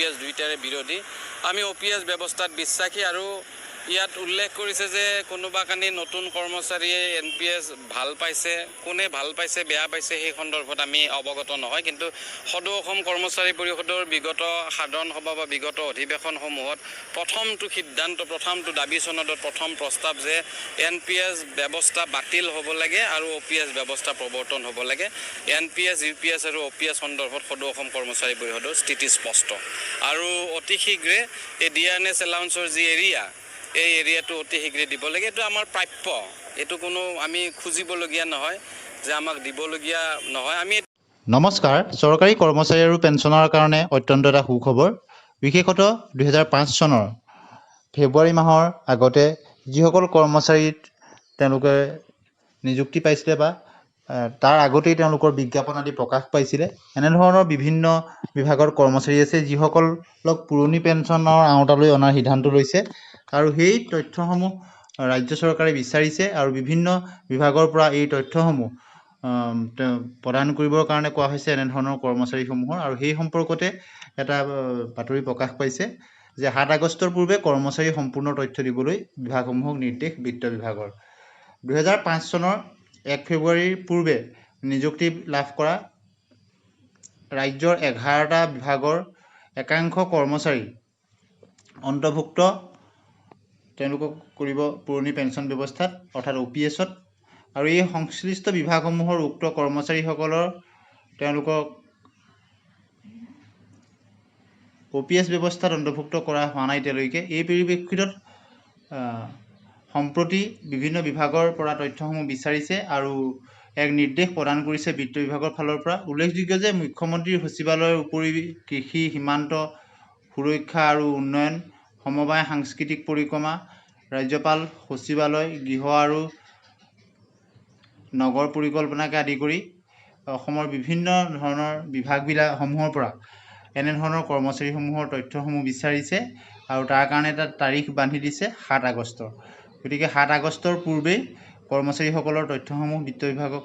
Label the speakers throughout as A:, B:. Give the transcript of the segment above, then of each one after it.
A: OPS দুইটাৰে বিৰোধী আমি OPS ব্যৱস্থাত বিশ্বাসী আৰু ইয়াত উল্লেখ কৰিছে যে কোনোবা কানি নতুন কৰ্মচাৰীয়ে NPS ভাল পাইছে কোনে ভাল পাইছে বেয়া পাইছে সেই সন্দৰ্ভত আমি অৱগত নহয় কিন্তু সদৌ অসম কৰ্মচাৰী পৰিষদৰ বিগত সাধাৰণ সভা বা বিগত অধিৱেশনসমূহত প্ৰথমটো সিদ্ধান্ত প্ৰথমটো দাবী চনদত প্ৰথম প্ৰস্তাৱ যে NPS ব্যৱস্থা বাতিল হ'ব লাগে আৰু OPS ব্যৱস্থা প্ৰৱৰ্তন হ'ব লাগে NPS UPS আৰু OPS সন্দৰ্ভত সদৌ অসম কৰ্মচাৰী পৰিষদৰ স্থিতি স্পষ্ট আৰু অতি শীঘ্ৰে এই ডিআৰএছ এলাউন্সৰ যি এৰিয়া এই এৰিয়াটো অতি শীঘ্ৰে দিব লাগে এইটো আমাৰ প্ৰাপ্য এইটো কোনো আমি খুজিবলগীয়া নহয় যে আমাক দিবলগীয়া নহয় আমি
B: নমস্কাৰ চৰকাৰী কৰ্মচাৰী আৰু পেঞ্চনৰ কাৰণে অত্যন্ত এটা সুখবৰ বিশেষতঃ 2005 চনৰ ফেব্ৰুৱাৰী মাহৰ আগতে যিসকল কৰ্মচাৰীত তেওঁলোকে নিযুক্তি পাইছিলে বা তাৰ আগতেই তেওঁলোকৰ বিজ্ঞাপন আদি প্ৰকাশ পাইছিলে এনেধৰণৰ বিভিন্ন বিভাগৰ কৰ্মচাৰী আছে যিসকলক পুৰণি পেঞ্চনৰ আওতালৈ অনাৰ সিদ্ধান্ত লৈছে আৰু সেই তথ্যসমূহ ৰাজ্য চৰকাৰে বিচাৰিছে আৰু বিভিন্ন বিভাগৰ পৰা এই তথ্যসমূহ প্ৰদান কৰিবৰ কাৰণে কোৱা হৈছে এনেধৰণৰ কৰ্মচাৰীসমূহৰ আৰু সেই সম্পৰ্কতে এটা বাতৰি প্ৰকাশ পাইছে যে 7 আগষ্টৰ পূৰ্বে কৰ্মচাৰী সম্পূৰ্ণ তথ্য দিবলৈ বিভাগসমূহক নিৰ্দেশ বিত্ত বিভাগৰ 2005 চনৰ 1 ফেব্ৰুৱাৰীৰ পূৰ্বে নিযুক্তি লাভ কৰা ৰাজ্যৰ 11টা বিভাগৰ একাংশ কৰ্মচাৰী অন্তৰ্ভুক্ত তেওঁলোকক কৰিব পুৰণি পেঞ্চন ব্যৱস্থাত অৰ্থাৎ OPSত আৰু এই সংশ্লিষ্ট বিভাগসমূহৰ উক্ত কৰ্মচাৰীসকলৰ তেওঁলোকক OPS ব্যৱস্থাত অন্তৰ্ভুক্ত কৰা হোৱা নাই এতিয়ালৈকে এই পৰিপ্ৰেক্ষিতত সম্প্ৰতি বিভিন্ন বিভাগৰ পৰা তথ্যসমূহ বিচাৰিছে আৰু এক নিৰ্দেশ প্ৰদান কৰিছে বিত্ত বিভাগৰ ফালৰ পৰা উল্লেখযোগ্য যে মুখ্যমন্ত্ৰীৰ সচিবালয়ৰ উপৰি কৃষি সীমান্ত সুৰক্ষা আৰু উন্নয়ন সমবায় সাংস্কৃতিক পৰিক্ৰমা ৰাজ্যপাল সচিবালয় গৃহ আৰু নগৰ পৰিকল্পনাকে আদি কৰি অসমৰ বিভিন্ন ধৰণৰ বিভাগসমূহৰ পৰা এনেধৰণৰ কৰ্মচাৰীসমূহৰ তথ্যসমূহ বিচাৰিছে আৰু তাৰ কাৰণে এটা তাৰিখ বান্ধি দিছে 7 আগষ্টৰ গতিকে 7 আগষ্টৰ পূৰ্বেই কৰ্মচাৰীসকলৰ তথ্যসমূহ বিত্ত বিভাগক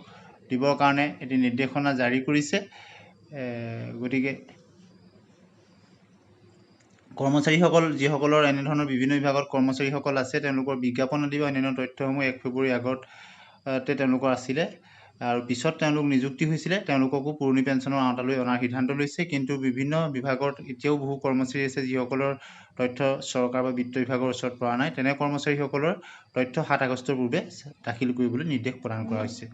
B: দিবৰ কাৰণে এটি নিৰ্দেশনা জাৰি কৰিছে গতিকে কৰ্মচাৰীসকল যিসকলৰ এনেধৰণৰ বিভিন্ন বিভাগত কৰ্মচাৰীসকল আছে তেওঁলোকৰ বিজ্ঞাপন আদি বা অন্যান্য তথ্যসমূহ 1 ফেব্ৰুৱাৰী আগতে তেওঁলোকৰ আছিলে আৰু পিছত তেওঁলোক নিযুক্তি হৈছিলে তেওঁলোককো পুৰণি পেঞ্চনৰ আওতালৈ অনাৰ সিদ্ধান্ত লৈছে কিন্তু বিভিন্ন বিভাগত এতিয়াও বহু কৰ্মচাৰী আছে যিসকলৰ তথ্য চৰকাৰ বা বিত্ত বিভাগৰ ওচৰত পৰা নাই তেনে কৰ্মচাৰীসকলৰ তথ্য 7 আগষ্টৰ পূৰ্বে দাখিল কৰিবলৈ নিৰ্দেশ প্ৰদান কৰা হৈছে